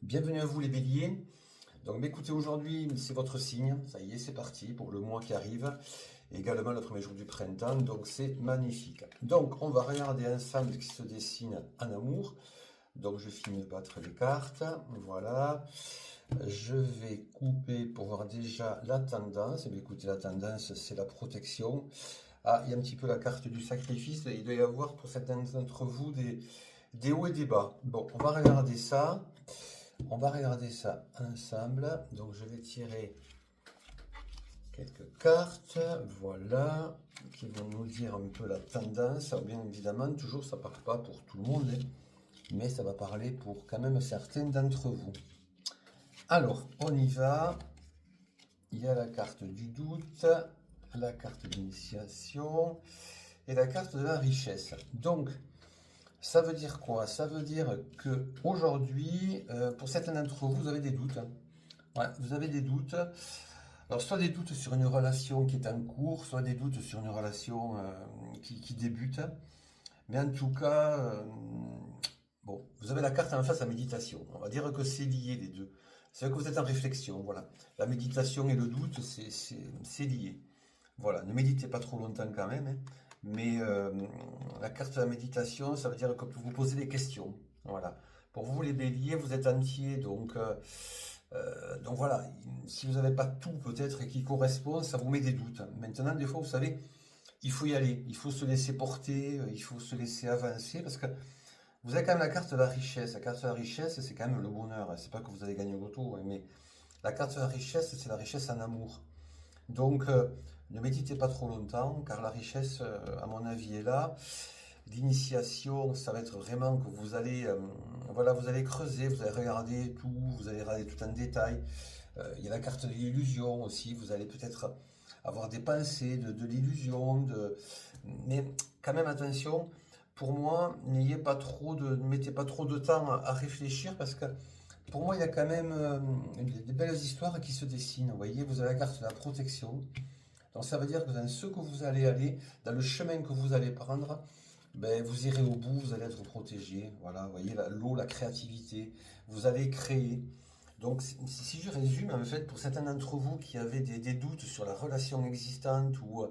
Bienvenue à vous les béliers. Donc écoutez, aujourd'hui c'est votre signe, ça y est, c'est parti pour le mois qui arrive, également le premier jour du printemps, donc c'est magnifique. Donc on va regarder ensemble ce qui se dessine en amour. Donc je finis de battre les cartes, voilà. Je vais couper pour voir déjà la tendance. Et bien écoutez, la tendance c'est la protection. Ah, il y a un petit peu la carte du sacrifice, il doit y avoir pour certains d'entre vous des hauts et des bas. Bon, on va regarder ça. On va regarder ça ensemble. Donc je vais tirer quelques cartes, voilà, qui vont nous dire un peu la tendance. Alors, bien évidemment, toujours ça ne parle pas pour tout le monde, hein, mais ça va parler pour quand même certains d'entre vous. Alors, on y va. Il y a la carte du doute, la carte d'initiation et la carte de la richesse. Donc, ça veut dire quoi? Ça veut dire que aujourd'hui, pour certains d'entre vous, vous avez des doutes. Ouais, vous avez des doutes. Alors, soit des doutes sur une relation qui est en cours, soit des doutes sur une relation qui débute. Mais en tout cas, bon, vous avez la carte en face à méditation. On va dire que c'est lié les deux. C'est que vous êtes en réflexion, voilà. La méditation et le doute, c'est lié. Voilà, ne méditez pas trop longtemps quand même, hein. Mais la carte de la méditation, ça veut dire que vous posez des questions. Voilà. Pour vous, les béliers, vous êtes entiers, donc voilà, si vous n'avez pas tout peut-être qui correspond, ça vous met des doutes. Maintenant, des fois, vous savez, il faut y aller, il faut se laisser porter, il faut se laisser avancer, parce que vous avez quand même la carte de la richesse. La carte de la richesse, c'est quand même le bonheur. C'est pas que vous allez gagner au loto, hein, mais la carte de la richesse, c'est la richesse en amour. Donc, ne méditez pas trop longtemps, car la richesse, à mon avis, est là. L'initiation, ça va être vraiment que vous allez, voilà, vous allez creuser, vous allez regarder tout, vous allez regarder tout en détail. Il y a la carte de l'illusion aussi, vous allez peut-être avoir des pensées de l'illusion, mais quand même attention, pour moi, ne mettez pas trop de temps à réfléchir, parce que pour moi, il y a quand même des belles histoires qui se dessinent. Vous voyez, vous avez la carte de la protection. Donc ça veut dire que dans ce que vous allez aller, dans le chemin que vous allez prendre, ben, vous irez au bout, vous allez être protégé. Voilà, vous voyez, l'eau, la créativité, vous allez créer. Donc si je résume, en fait, pour certains d'entre vous qui avaient des doutes sur la relation existante ou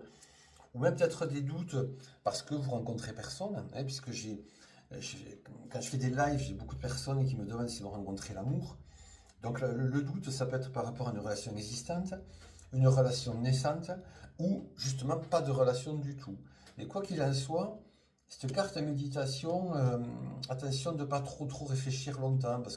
même peut-être des doutes parce que vous rencontrez personne, hein, puisque quand je fais des lives, j'ai beaucoup de personnes qui me demandent s'ils vont rencontrer l'amour. Donc le doute, ça peut être par rapport à une relation existante, une relation naissante, ou justement pas de relation du tout. Mais quoi qu'il en soit, cette carte méditation, attention de ne pas trop réfléchir longtemps, parce